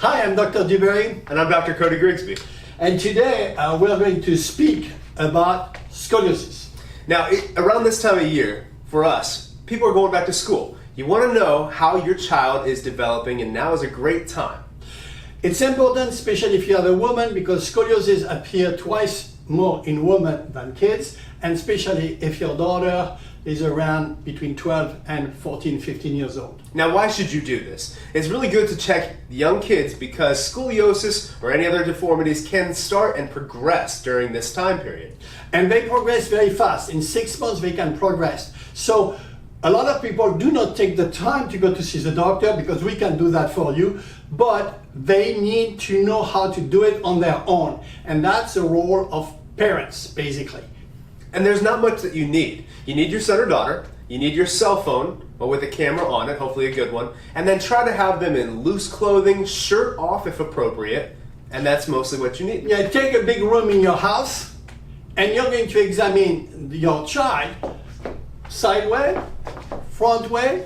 Hi, I'm Dr. Dewberry. And I'm Dr. Cody Grigsby. And today we're going to speak about scoliosis. Now, around this time of year, for us, people are going back to school. You want to know how your child is developing, and now is a great time. It's important, especially if you have a woman, because scoliosis appear twice more in women than kids, and especially if your daughter is around between 12 and 14, 15 years old. Now, why should you do this? It's really good to check young kids because scoliosis or any other deformities can start and progress during this time period. And they progress very fast. In 6 months, they can progress. So a lot of people do not take the time to go to see the doctor because we can do that for you, but they need to know how to do it on their own. And that's the role of parents, basically. And there's not much that you need. You need your son or daughter, you need your cell phone, or with a camera on it, hopefully a good one, and then try to have them in loose clothing, shirt off if appropriate, and that's mostly what you need. Yeah, take a big room in your house, and you're going to examine your child sideways, front way,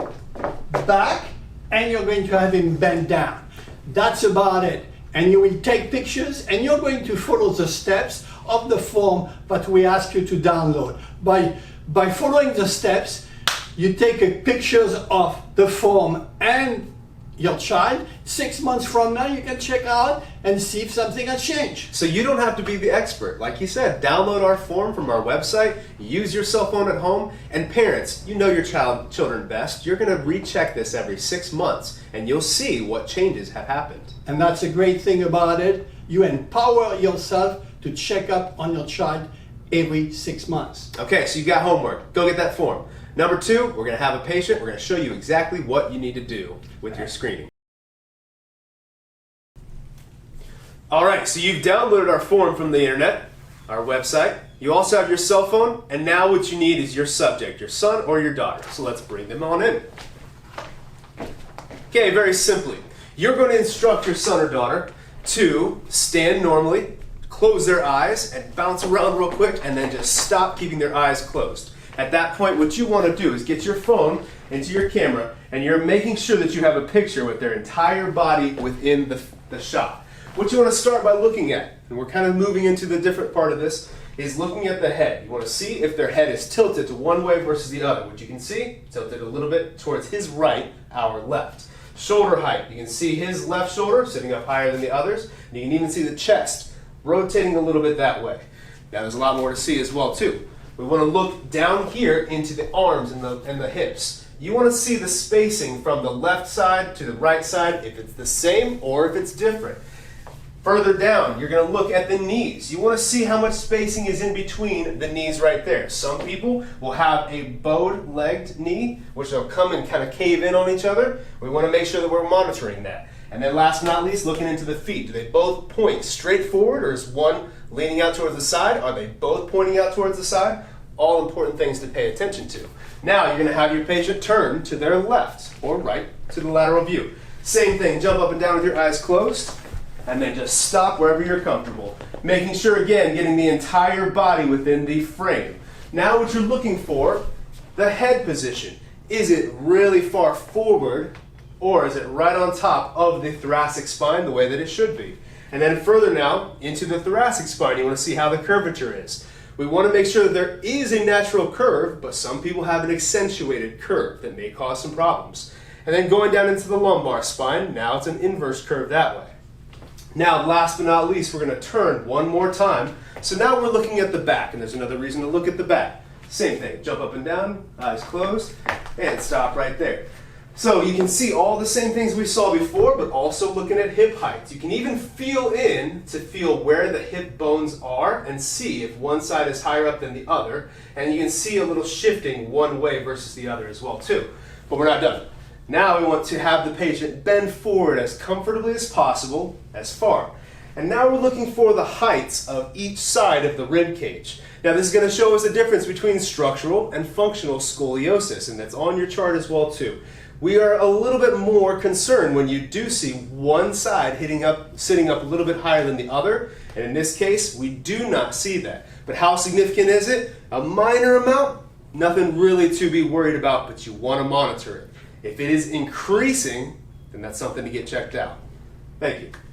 back, and you're going to have him bend down. That's about it. And you will take pictures, and you're going to follow the steps of the form that we ask you to download. By following the steps, you take pictures of the form and your child. 6 months from now, you can check out and see if something has changed. So you don't have to be the expert. Like you said, download our form from our website, use your cell phone at home, and parents, you know your children best. You're going to recheck this every 6 months, and you'll see what changes have happened. And that's a great thing about it. You empower yourself to check up on your child every 6 months. Okay, so you got homework. Go get that form. Number 2, we're going to have a patient. We're going to show you exactly what you need to do with your screening. All right, so you've downloaded our form from the internet, our website. You also have your cell phone, and now what you need is your subject, your son or your daughter. So let's bring them on in. Okay, very simply, you're going to instruct your son or daughter to stand normally, close their eyes, and bounce around real quick, and then just stop keeping their eyes closed. At that point, what you want to do is get your phone into your camera, and you're making sure that you have a picture with their entire body within the shot. What you want to start by looking at, and we're kind of moving into the different part of this, is looking at the head. You want to see if their head is tilted to one way versus the other. What you can see, tilted a little bit towards his right, our left. Shoulder height, you can see his left shoulder sitting up higher than the others, and you can even see the chest rotating a little bit that way. Now there's a lot more to see as well too. We want to look down here into the arms and the hips. You want to see the spacing from the left side to the right side, if it's the same or if it's different. Further down, you're going to look at the knees. You want to see how much spacing is in between the knees right there. Some people will have a bowed-legged knee, which will come and kind of cave in on each other. We want to make sure that we're monitoring that. And then last but not least, looking into the feet. Do they both point straight forward, or is one leaning out towards the side? Are they both pointing out towards the side? All important things to pay attention to. Now you're going to have your patient turn to their left or right to the lateral view. Same thing, jump up and down with your eyes closed, and then just stop wherever you're comfortable. Making sure, again, getting the entire body within the frame. Now what you're looking for, the head position. Is it really far forward, or is it right on top of the thoracic spine the way that it should be? And then further now, into the thoracic spine, you want to see how the curvature is. We want to make sure that there is a natural curve, but some people have an accentuated curve that may cause some problems. And then going down into the lumbar spine, now it's an inverse curve that way. Now, last but not least, we're going to turn one more time. So now we're looking at the back, and there's another reason to look at the back. Same thing, jump up and down, eyes closed, and stop right there. So you can see all the same things we saw before, but also looking at hip heights. You can even feel in to feel where the hip bones are and see if one side is higher up than the other. And you can see a little shifting one way versus the other as well too. But we're not done. Now we want to have the patient bend forward as comfortably as possible, as far. And now we're looking for the heights of each side of the rib cage. Now this is going to show us the difference between structural and functional scoliosis, and that's on your chart as well too. We are a little bit more concerned when you do see one side sitting up a little bit higher than the other, and in this case, we do not see that. But how significant is it? A minor amount, nothing really to be worried about, but you want to monitor it. If it is increasing, then that's something to get checked out. Thank you.